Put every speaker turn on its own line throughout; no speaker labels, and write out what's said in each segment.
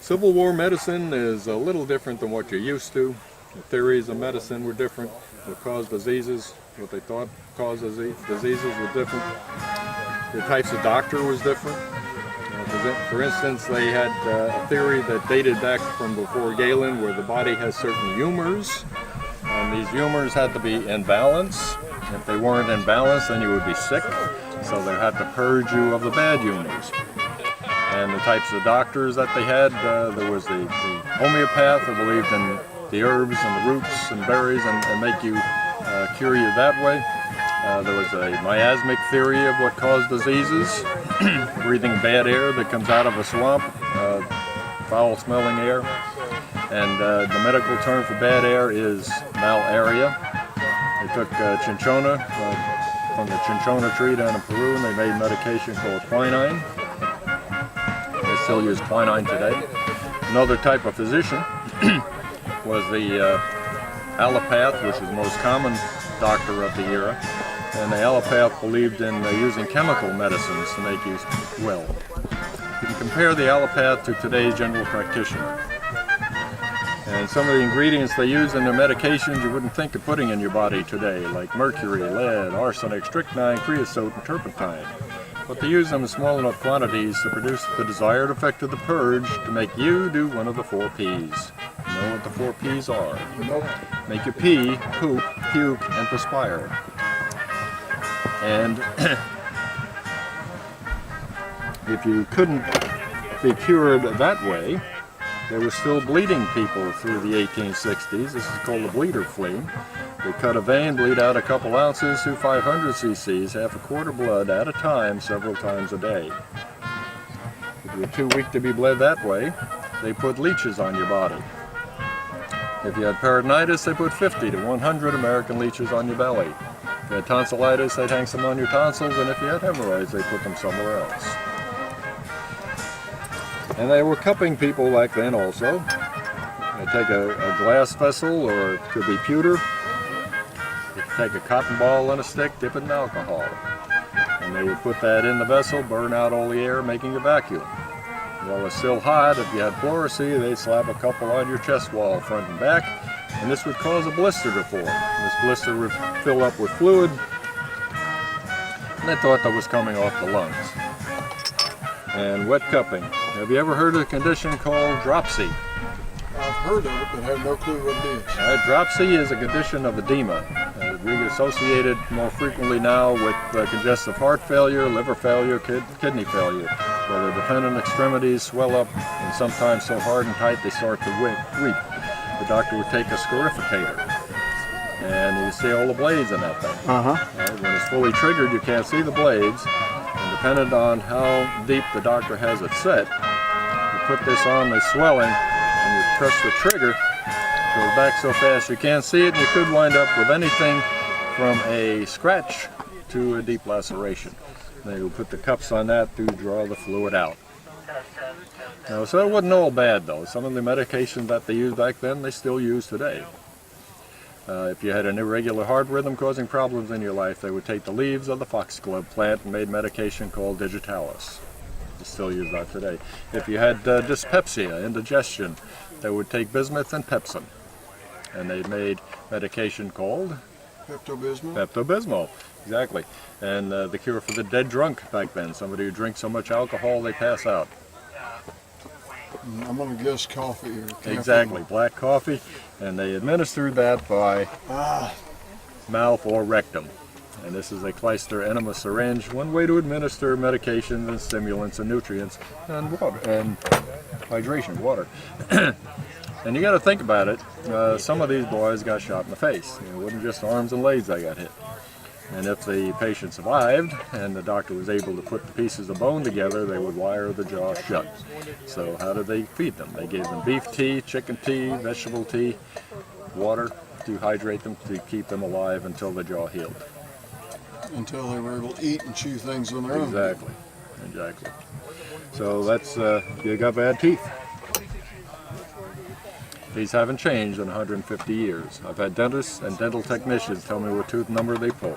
Civil War medicine is a little different than what you're used to. The theories of medicine were different. What caused diseases, what they thought caused diseases were different. The types of doctor was different. For instance, they had a theory that dated back from before Galen where the body has certain humors, and these humors had to be in balance. If they weren't in balance, then you would be sick, so they had to purge you of the bad humors. And the types of doctors that they had, there was the homeopath who believed in the herbs and the roots and berries and make you cure you that way. There was a miasmic theory of what caused diseases, breathing bad air that comes out of a swamp, foul-smelling air. And the medical term for bad air is malaria. They took cinchona from the cinchona tree down in Peru, and they made medication called quinine. They still use quinine today. Another type of physician was the allopath, which is the most common doctor of the era. And the allopath believed in using chemical medicines to make you well. You can compare the allopath to today's general practitioner. And some of the ingredients they use in their medications you wouldn't think of putting in your body today, like mercury, lead, arsenic, strychnine, creosote, and turpentine. But they use them in small enough quantities to produce the desired effect of the purge to make you do one of the 4 Ps. You know what the 4 Ps are?
Nope.
Make you pee, poop, puke, and perspire. And if you couldn't be cured that way, there were still bleeding people through the 1860s. This is called the bleeder flea. They cut a vein, bleed out a couple ounces to 500 cc's, half a quart of blood at a time, several times a day. If you're too weak to be bled that way, they put leeches on your body. If you had peritonitis, they put 50 to 100 American leeches on your belly. If you had tonsillitis, they'd hang some on your tonsils, and if you had hemorrhoids, they put them somewhere else. And they were cupping people back then also. They'd take a glass vessel, or it could be pewter. They'd take a cotton ball and a stick, dip it in alcohol. And they would put that in the vessel, burn out all the air, making a vacuum. While it's still hot, if you had pleurisy, they'd slap a couple on your chest wall, front and back, and this would cause a blister to form. This blister would fill up with fluid, and they thought that was coming off the lungs. And wet cupping. Have you ever heard of a condition called dropsy?
I've heard of it, but have no clue what it is.
Dropsy is a condition of edema. We associate it more frequently now with congestive heart failure, liver failure, kidney failure, where the dependent extremities swell up and sometimes so hard and tight they start to weep. The doctor would take a scarificator, and you see all the blades in that thing. When it's fully triggered, you can't see the blades, and depending on how deep the doctor has it set, you put this on the swelling, and you press the trigger, it goes back so fast you can't see it, and you could wind up with anything from a scratch to a deep laceration. They will put the cups on that to draw the fluid out. Now, so it wasn't all bad though. Some of the medications that they used back then, they still use today. If you had an irregular heart rhythm causing problems in your life, they would take the leaves of the foxglove plant and made medication called digitalis. They still use that today. If you had dyspepsia, indigestion, they would take bismuth and pepsin. And they made medication called?
Pepto-Bismol?
Pepto-Bismol, exactly. And the cure for the dead drunk back then, somebody who drinks so much alcohol they pass out.
I'm going to guess coffee or caffeine.
Exactly, black coffee, and they administered that by mouth or rectum. And this is a clyster enema syringe, one way to administer medications and stimulants and nutrients and water and hydration, water. And you got to think about it. Some of these boys got shot in the face. It wasn't just arms and legs that got hit. And if the patient survived and the doctor was able to put the pieces of bone together, they would wire the jaw shut. So how did they feed them? They gave them beef tea, chicken tea, vegetable tea, water to hydrate them, to keep them alive until the jaw healed.
Until they were able to eat and chew things on their own.
Exactly, exactly. So that's, you got bad teeth. These haven't changed in 150 years. I've had dentists and dental technicians tell me what tooth number they pull.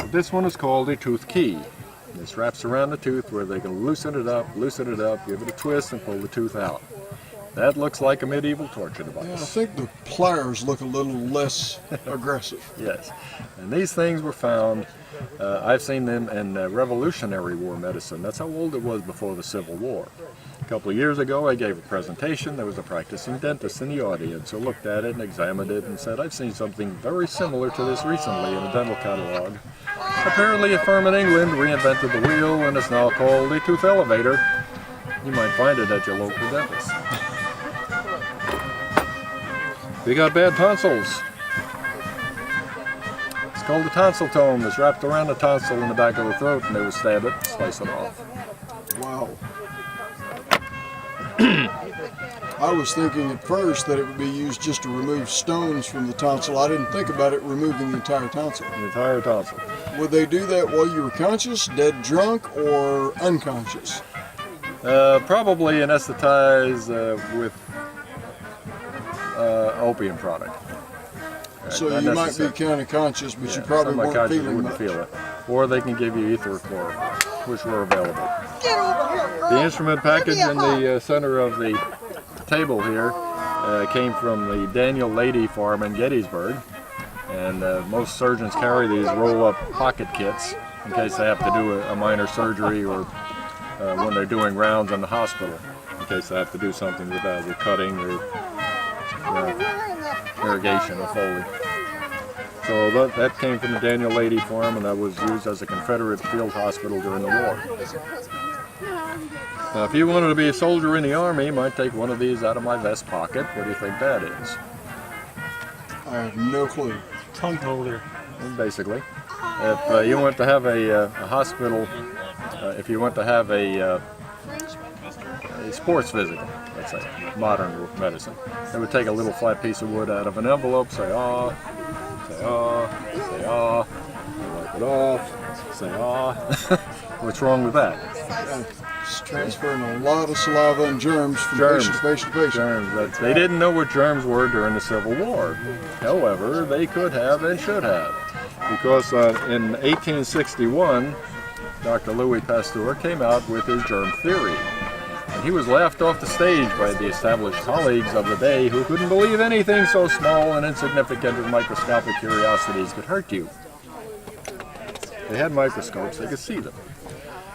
This one is called a tooth key. This wraps around the tooth where they can loosen it up, give it a twist, and pull the tooth out. That looks like a medieval torture device.
Yeah, I think the pliers look a little less aggressive.
Yes, and these things were found, I've seen them in Revolutionary War medicine. That's how old it was before the Civil War. A couple of years ago I gave a presentation. There was a practicing dentist in the audience who looked at it and examined it and said, I've seen something very similar to this recently in a dental catalog. Apparently a firm in England reinvented the wheel and it's now called a tooth elevator. You might find it at your local dentist. We got bad tonsils. It's called a tonsil tome. It's wrapped around the tonsil in the back of the throat, and they would stab it, slice it off.
Wow. I was thinking at first that it would be used just to remove stones from the tonsil. I didn't think about it removing the entire tonsil.
The entire tonsil.
Would they do that while you were conscious, dead drunk, or unconscious?
Probably anesthetize with opium product.
So you might be kind of conscious, but you probably weren't feeling much.
Feel it. Or they can give you ether or chloroform, which were available. The instrument package in the center of the table here came from the Daniel Lady farm in Gettysburg. And most surgeons carry these roll-up pocket kits in case they have to do a minor surgery or when they're doing rounds in the hospital, in case they have to do something with cutting or irrigation or Foley. So that came from the Daniel Lady farm, and that was used as a Confederate field hospital during the war. Now, if you wanted to be a soldier in the Army, you might take one of these out of my vest pocket. What do you think that is?
I have no clue.
Tongue holder.
Basically. If you want to have a hospital, if you want to have a sports physical, let's say, modern medicine, they would take a little flat piece of wood out of an envelope, say ah, say ah, say ah, wipe it off, say ah. What's wrong with that?
It's transferring a lot of saliva and germs from patient to patient to patient.
Germs. They didn't know what germs were during the Civil War. However, they could have and should have. Because in 1861, Dr. Louis Pasteur came out with his germ theory. And he was laughed off the stage by the established colleagues of the day who couldn't believe anything so small and insignificant as microscopic curiosities could hurt you. They had microscopes, they could see them.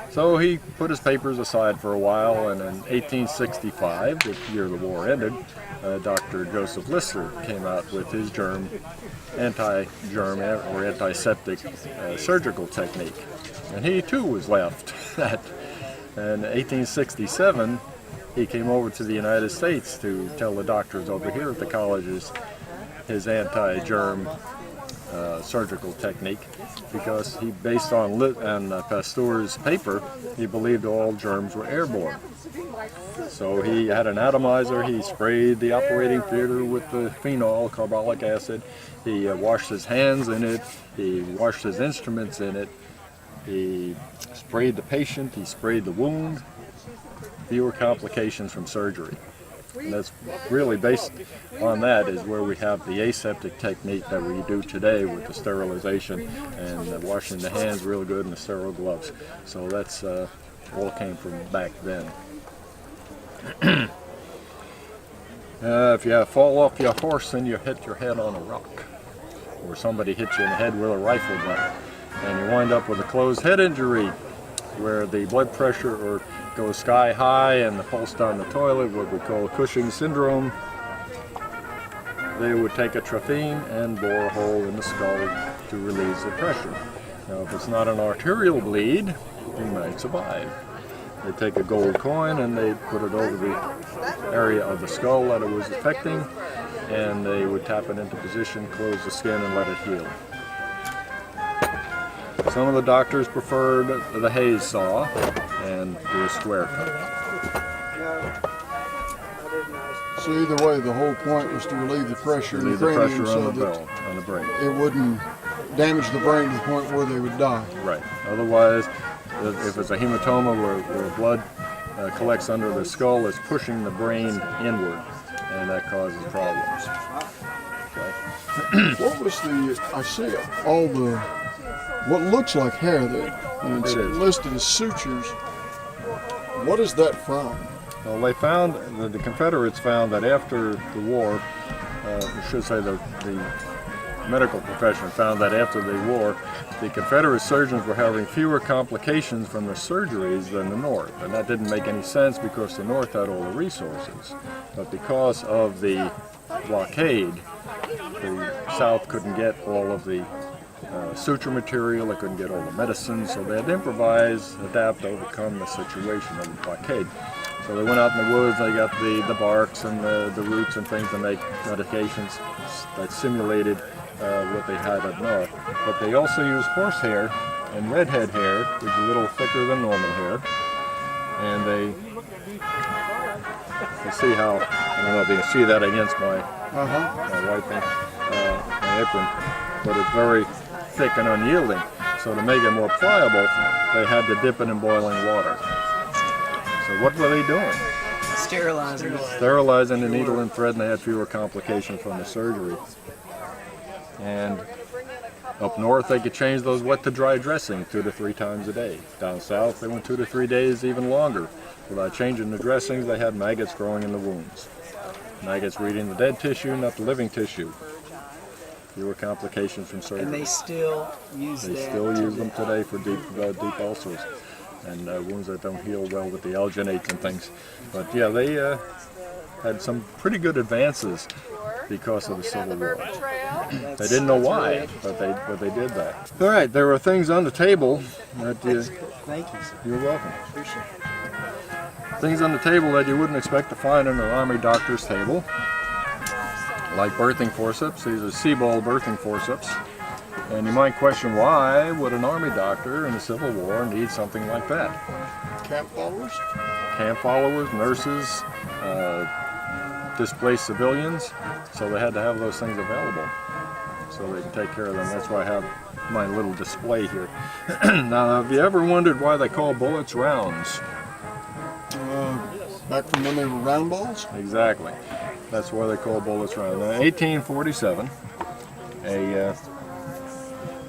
So he put his papers aside for a while, and in 1865, the year the war ended, Dr. Joseph Lister came out with his anti-germ or antiseptic surgical technique. And he too was laughed at. In 1867, he came over to the United States to tell the doctors over here at the colleges his anti-germ surgical technique, because he, based on Pasteur's paper, he believed all germs were airborne. So he had an atomizer, he sprayed the operating theater with the phenol, carbolic acid, he washed his hands in it, he washed his instruments in it, he sprayed the patient, he sprayed the wound, fewer complications from surgery. And that's really based on that is where we have the aseptic technique that we do today with the sterilization and washing the hands real good and the sterile gloves. So that's all came from back then. If you fall off your horse and you hit your head on a rock, or somebody hits you in the head with a rifle butt, and you wind up with a closed head injury where the blood pressure goes sky high and the pulse down the toilet, what we call Cushing syndrome, they would take a trephine and bore a hole in the skull to release the pressure. Now, if it's not an arterial bleed, you might survive. They take a gold coin and they put it over the area of the skull that it was affecting, and they would tap it into position, close the skin, and let it heal. Some of the doctors preferred the Hayes saw and do a square cut.
So either way, the whole point was to relieve the pressure in the cranium so that
on the brain.
It wouldn't damage the brain to the point where they would die.
Right. Otherwise, if it's a hematoma where blood collects under the skull, it's pushing the brain inward, and that causes problems. Okay.
What was I see all the what looks like hair there, and it's
It is.
listed as sutures. What is that from?
Well, they found, the Confederates found that after the war, I should say the medical profession found that after the war, the Confederate surgeons were having fewer complications from the surgeries than the North. And that didn't make any sense because the North had all the resources. But because of the blockade, the South couldn't get all of the suture material, they couldn't get all the medicines, so they had to improvise, adapt, overcome the situation of the blockade. So they went out in the woods, they got the barks and the roots and things to make medications that simulated what they had up north. But they also used horsehair and redhead hair, which is a little thicker than normal hair. And you see how, I don't know if you can see that against my white thing, my apron, but it's very thick and unyielding. So to make it more pliable, they had to dip it in boiling water. So what were they doing?
Sterilizing it.
Sterilizing the needle and thread, and they had fewer complications from the surgery. And up north, they could change those wet to dry dressing 2 to 3 times a day. Down south, they went 2 to 3 days, even longer. Without changing the dressings, they had maggots growing in the wounds. Maggots eating the dead tissue, not the living tissue. Fewer complications from surgery.
And they still use
They
that.
still use them today for deep ulcers and wounds that don't heal well with the alginates and things. But yeah, they had some pretty good advances because of the Civil War. They didn't know why, but they did that. All right, there were things on the table that
Thank you, sir.
you're welcome.
Appreciate it.
Things on the table that you wouldn't expect to find on an Army doctor's table, like birthing forceps. These are C-ball birthing forceps. And you might question, why would an Army doctor in the Civil War need something like that?
Camp followers?
Camp followers, nurses, displaced civilians, so they had to have those things available so they can take care of them. That's why I have my little display here. Now, have you ever wondered why they call bullets rounds?
Back from when they were round balls?
Exactly. That's why they call bullets rounds. Now, in 1847, a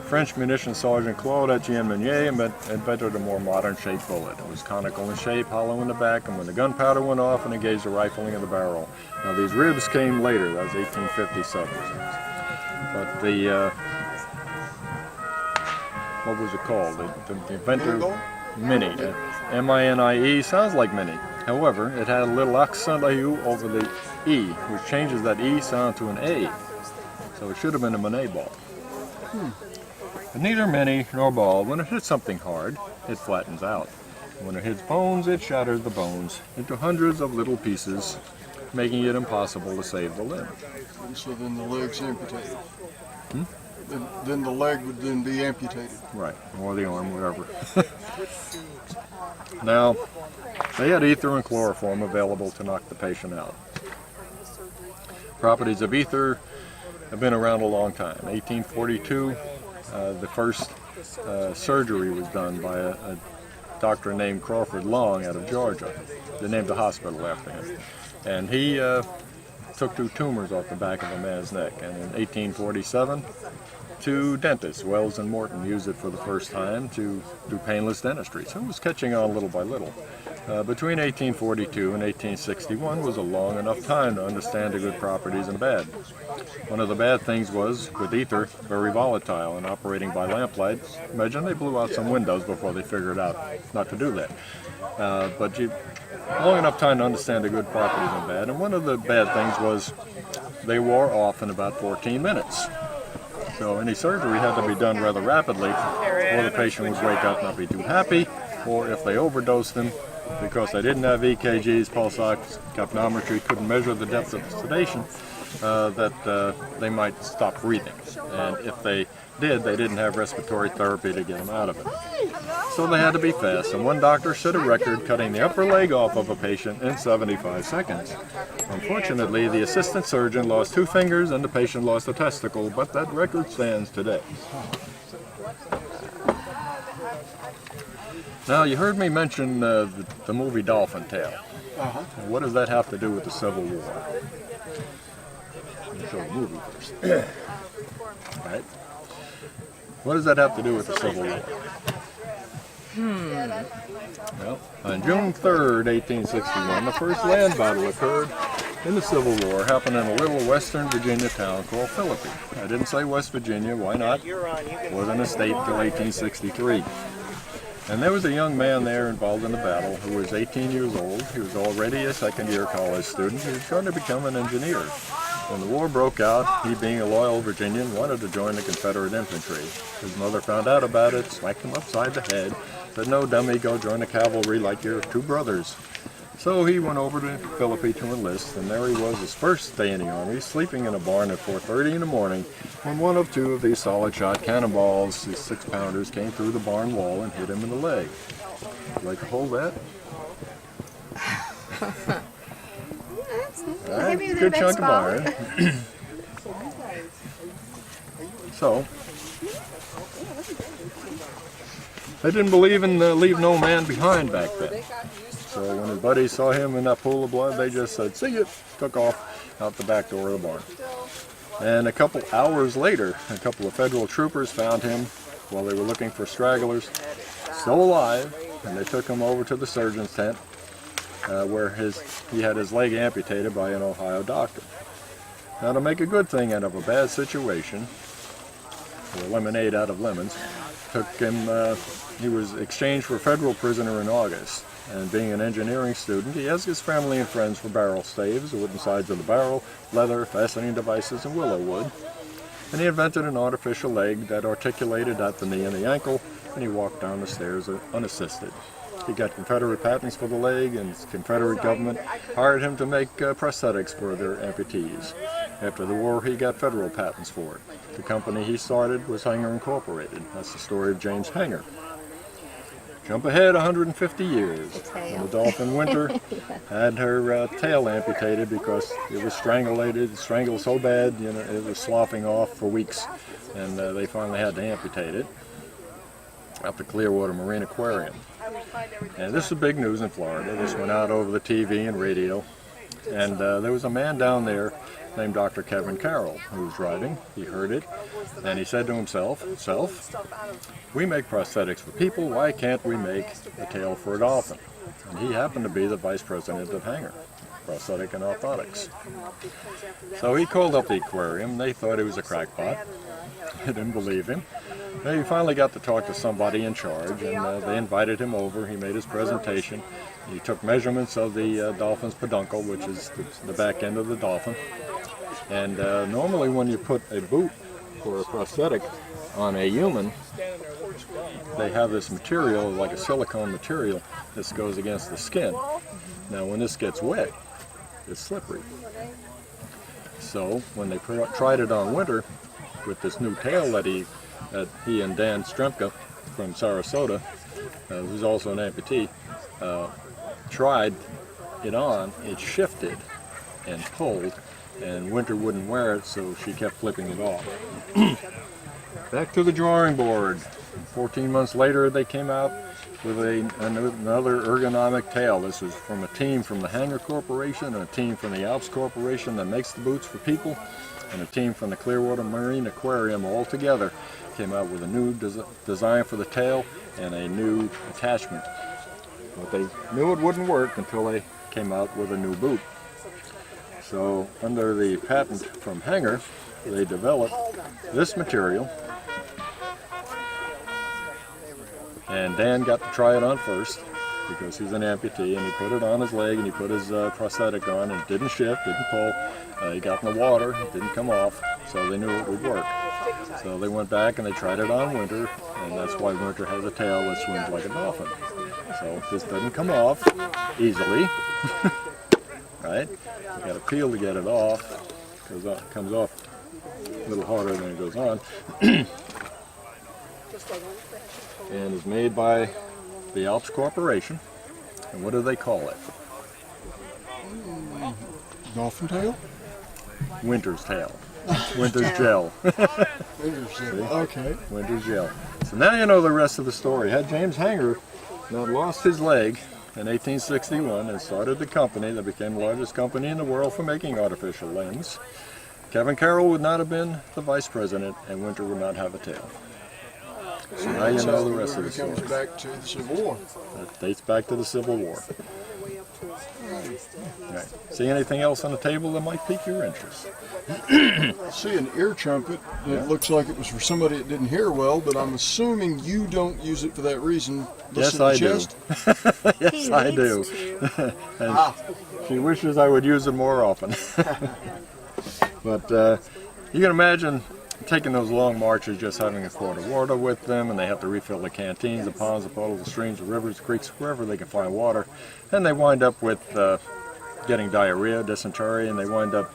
French munition sergeant Claude Etienne Meunier invented a more modern shaped bullet. It was conical in shape, hollow in the back, and when the gunpowder went off and engaged the rifling of the barrel. Now these ribs came later, that was 1857. But the, what was it called? The inventor, Mini, M-I-N-I-E, sounds like Mini. However, it had a little accent aigu over the E, which changes that E sound to an A. So it should have been a Monet ball. But neither Mini nor ball, when it hits something hard, it flattens out. When it hits bones, it shatters the bones into hundreds of little pieces, making it impossible to save the limb.
And so then the leg's amputated. Then the leg would then be amputated.
Right, or the arm, whatever. Now, they had ether and chloroform available to knock the patient out. Properties of ether have been around a long time. 1842, the first surgery was done by a doctor named Crawford Long out of Georgia. They named the hospital after him. And he took 2 tumors off the back of a man's neck. And in 1847, 2 dentists, Wells and Morton, used it for the first time to do painless dentistry. So it was catching on little by little. Between 1842 and 1861 was a long enough time to understand the good properties and the bad. One of the bad things was, with ether, very volatile and operating by lamplight. Imagine they blew out some windows before they figured out not to do that. But long enough time to understand the good properties and bad. And one of the bad things was they wore off in about 14 minutes. So any surgery had to be done rather rapidly, or the patient would wake up and not be too happy, or if they overdosed them, because they didn't have EKGs, pulse ox, capnometry, couldn't measure the depth of sedation, that they might stop breathing. And if they did, they didn't have respiratory therapy to get them out of it. So they had to be fast, and one doctor set a record cutting the upper leg off of a patient in 75 seconds. Unfortunately, the assistant surgeon lost 2 fingers and the patient lost a testicle, but that record stands today. Now, you heard me mention the movie Dolphin Tale. What does that have to do with the Civil War? Let me show the movie first. Right. What does that have to do with the Civil War? Well, on June 3rd, 1861, the first land battle occurred in the Civil War, happened in a little western Virginia town called Philippi. I didn't say West Virginia, why not? It wasn't a state until 1863. And there was a young man there involved in the battle who was 18 years old. He was already a second-year college student. He was going to become an engineer. When the war broke out, he, being a loyal Virginian, wanted to join the Confederate infantry. His mother found out about it, smacked him upside the head, said, "No, dummy, go join the cavalry like your two brothers." So he went over to Philippi to enlist, and there he was his first day in the Army, sleeping in a barn at 4:30 in the morning, when one of two of these solid-shot cannonballs, these 6-pounders, came through the barn wall and hit him in the leg. Would you like to hold that? All right, good chunk of iron. So, they didn't believe in leave no man behind back then. So when his buddies saw him in that pool of blood, they just said, "See ya," took off out the back door of the barn. And a couple hours later, a couple of federal troopers found him while they were looking for stragglers, still alive, and they took him over to the surgeon's tent where he had his leg amputated by an Ohio doctor. Now, to make a good thing out of a bad situation, or lemonade out of lemons, he was exchanged for a federal prisoner in August. And being an engineering student, he asked his family and friends for barrel staves, the wooden sides of the barrel, leather, fastening devices, and willow wood. And he invented an artificial leg that articulated at the knee and the ankle, and he walked down the stairs unassisted. He got Confederate patents for the leg, and the Confederate government hired him to make prosthetics for their amputees. After the war, he got federal patents for it. The company he started was Hanger Incorporated. That's the story of James Hanger. Jump ahead 150 years, when the Dolphin Winter had her tail amputated because it was strangled so bad, it was sloughing off for weeks, and they finally had to amputate it at the Clearwater Marine Aquarium. And this is big news in Florida. This went out over the TV and radio, and there was a man down there named Dr. Kevin Carroll who was driving. He heard it, and he said to himself, "We make prosthetics for people, why can't we make a tail for a dolphin?" And he happened to be the vice president of Hanger, prosthetic and orthotics. So he called up the aquarium. They thought he was a crackpot. They didn't believe him. He finally got to talk to somebody in charge, and they invited him over. He made his presentation. He took measurements of the dolphin's peduncle, which is the back end of the dolphin. And normally when you put a boot or a prosthetic on a human, they have this material, like a silicone material, that goes against the skin. Now when this gets wet, it's slippery. So when they tried it on Winter with this new tail that he and Dan Stremka from Sarasota, who's also an amputee, tried it on, it shifted and pulled, and Winter wouldn't wear it, so she kept flipping it off. Back to the drawing board. 14 months later, they came out with another ergonomic tail. This was from a team from the Hanger Corporation, and a team from the Alps Corporation that makes the boots for people, and a team from the Clearwater Marine Aquarium. All together came out with a new design for the tail and a new attachment. But they knew it wouldn't work until they came out with a new boot. So under the patent from Hanger, they developed this material, and Dan got to try it on first because he's an amputee, and he put it on his leg and he put his prosthetic on, and it didn't shift, didn't pull. He got in the water, it didn't come off, so they knew it would work. So they went back and they tried it on Winter, and that's why Winter has a tail that swims like a dolphin. So this doesn't come off easily. Right? You got to peel to get it off, because it comes off a little harder than it goes on. And is made by the Alps Corporation. And what do they call it?
Dolphin tail?
Winter's tail. Winter's gel.
Winter's tail. Okay.
Winter's gel. So now you know the rest of the story. Had James Hanger not lost his leg in 1861 and started the company that became the largest company in the world for making artificial limbs, Kevin Carroll would not have been the vice president, and Winter would not have a tail. So now you know the rest of the
It
story.
comes back to the Civil War.
That dates back to the Civil War. Right. See anything else on the table that might pique your interest?
I see an ear trumpet. It looks like it was for somebody that didn't hear well, but I'm assuming you don't use it for that reason.
Yes,
Listen to
I
the
do.
chest?
Yes, I do. And she wishes I would use it more often. But you can imagine taking those long marches, just having a quart of water with them, and they have to refill the canteens, the ponds, the puddles, the streams, the rivers, the creeks, wherever they can find water. And they wind up with getting diarrhea, dysentery, and they wind up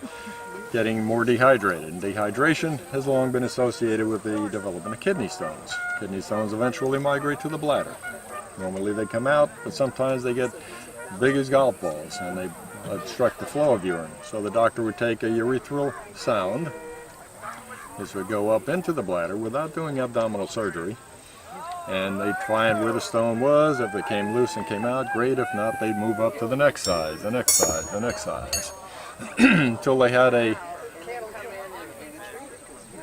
getting more dehydrated. And dehydration has long been associated with the development of kidney stones. Kidney stones eventually migrate to the bladder. Normally they come out, but sometimes they get big as golf balls and they obstruct the flow of urine. So the doctor would take a urethral sound. This would go up into the bladder without doing abdominal surgery. And they'd find where the stone was. If it came loose and came out, great. If not, they'd move up to the next size, the next size, the next size. Until they had a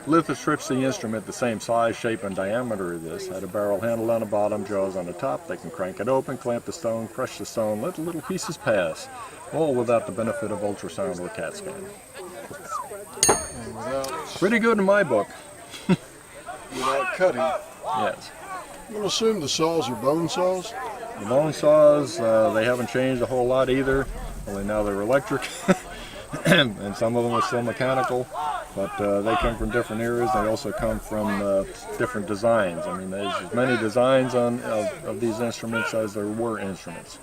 lithotripsy instrument the same size, shape, and diameter as this. Had a barrel handle on the bottom, jaws on the top. They can crank it open, clamp the stone, crush the stone, let the little pieces pass, all without the benefit of ultrasound or CAT scan.
And without
Pretty good in my book.
cutting.
Yes.
I'm going to assume the saws are bone saws.
The bone saws, they haven't changed a whole lot either, only now they're electric. And some of them are still mechanical, but they come from different eras. They also come from different designs. I mean, there's as many designs of these instruments as there were instruments.